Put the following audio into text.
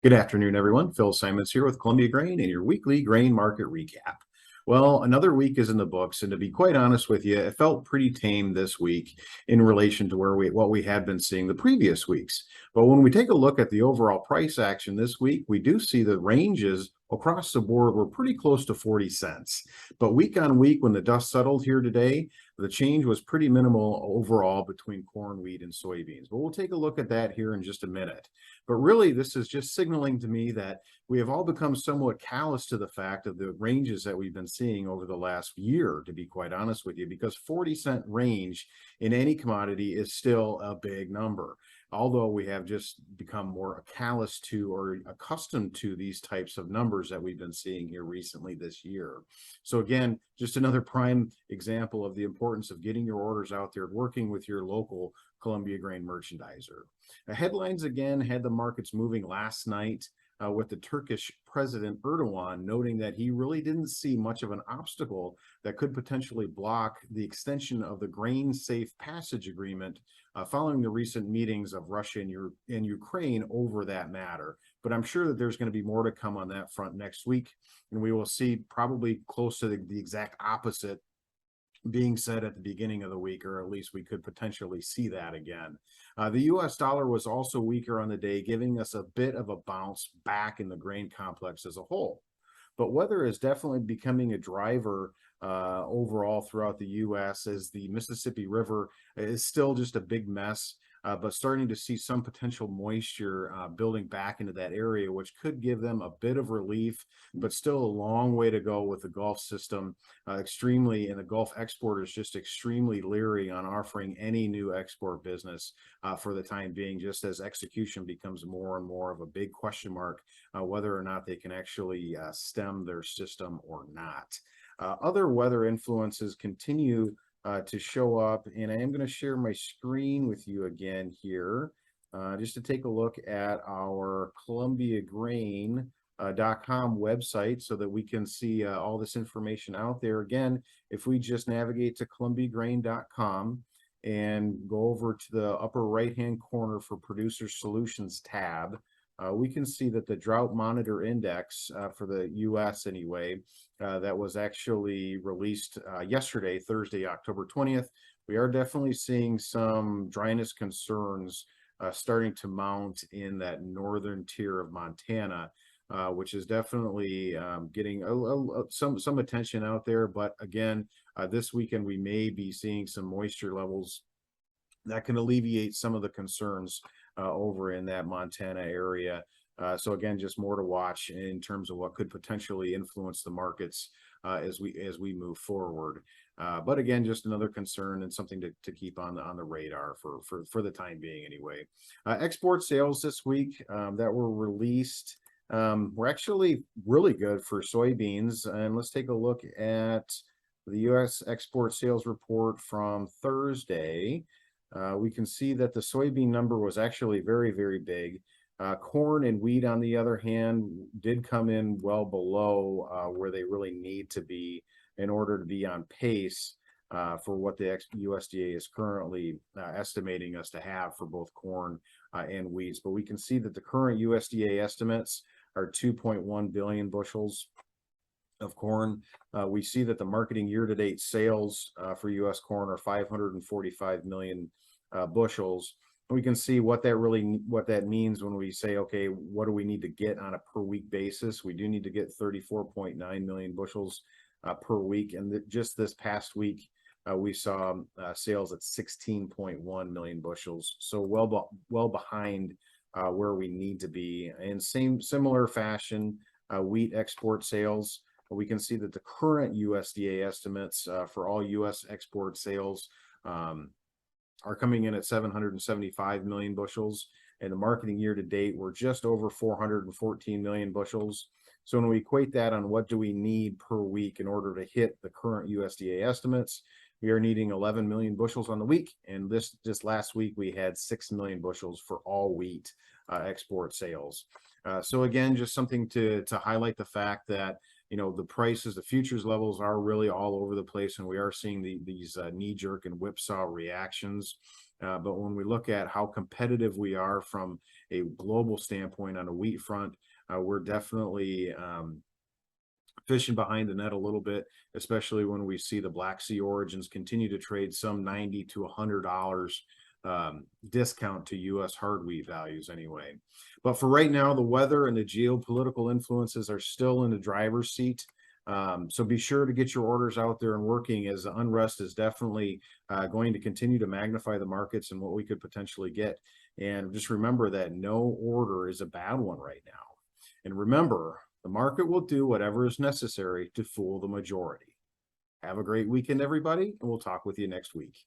Good afternoon, everyone. Phil Simons here with Columbia Grain and your weekly grain market recap. Well, another week is in the books, and to be quite honest with you, it felt pretty tame this week in relation to what we had been seeing the previous weeks. But when we take a look at the overall price action this week, we do see the ranges across the board were pretty close to 40 cents. But week on week, when the dust settled here today, the change was pretty minimal overall between corn, wheat, and soybeans. But we'll take a look at that here in just a minute. But really, this is just signaling to me that we have all become somewhat callous to the fact of the ranges that we've been seeing over the last year, to be quite honest with you, because 40-cent range in any commodity is still a big number. Although we have just become more callous to or accustomed to these types of numbers that we've been seeing here recently this year. So again, just another prime example of the importance of getting your orders out there, working with your local Columbia Grain merchandiser. Headlines again had the markets moving last night with the Turkish President Erdogan noting that he really didn't see much of an obstacle that could potentially block the extension of the grain safe passage agreement following the recent meetings of Russia and Ukraine over that matter. But I'm sure that there's going to be more to come on that front next week, and we will see probably close to the exact opposite being said at the beginning of the week, or at least we could potentially see that again. The US dollar was also weaker on the day, giving us a bit of a bounce back in the grain complex as a whole. But weather is definitely becoming a driver overall throughout the U.S. as the Mississippi River is still just a big mess, but starting to see some potential moisture building back into that area, which could give them a bit of relief, but still a long way to go with the Gulf system. And the Gulf exporters just extremely leery on offering any new export business for the time being, just as execution becomes more and more of a big question mark, whether or not they can actually stem their system or not. Other weather influences continue to show up, and I am going to share my screen with you again here just to take a look at our ColumbiaGrain.com website so that we can see all this information out there. Again, if we just navigate to ColumbiaGrain.com and go over to the upper right hand corner for Producer Solutions tab, we can see that the Drought Monitor Index for the U.S. anyway, that was actually released yesterday, Thursday, October 20th. We are definitely seeing some dryness concerns starting to mount in that northern tier of Montana, which is definitely getting some attention out there. But again, this weekend we may be seeing some moisture levels that can alleviate some of the concerns over in that Montana area. So again, just more to watch in terms of what could potentially influence the markets as we move forward. But again, just another concern and something to keep on the radar for the time being anyway. Export sales this week that were released were actually really good for soybeans. And let's take a look at the U.S. export sales report from Thursday. We can see that the soybean number was actually very, very big. Corn and wheat, on the other hand, did come in well below where they really need to be in order to be on pace for what the USDA is currently estimating us to have for both corn and wheat. But we can see that the current USDA estimates are 2.1 billion bushels of corn. We see that the marketing year-to-date sales for U.S. corn are 545 million bushels. We can see what that means when we say, okay, what do we need to get on a per week basis? We do need to get 34.9 million bushels per week, and just this past week we saw sales at 16.1 million bushels, so well behind where we need to be. In similar fashion, wheat export sales, we can see that the current USDA estimates for all U.S. export sales are coming in at 775 million bushels, and the marketing year to date we're just over 414 million bushels. So when we equate that on what do we need per week in order to hit the current USDA estimates, we are needing 11 million bushels on the week, and this just last week we had 6 million bushels for all wheat export sales. So again, just something to highlight the fact that the prices, the futures levels are really all over the place, and we are seeing these knee-jerk and whipsaw reactions But when we look at how competitive we are from a global standpoint on a wheat front, we're definitely fishing behind the net a little bit, especially when we see the Black Sea origins continue to trade some $90 to $100 discount to U.S. hard wheat values anyway. But for right now, the weather and the geopolitical influences are still in the driver's seat. So be sure to get your orders out there and working, as the unrest is definitely going to continue to magnify the markets and what we could potentially get. And just remember that no order is a bad one right now. And remember, the market will do whatever is necessary to fool the majority. Have a great weekend, everybody, and we'll talk with you next week.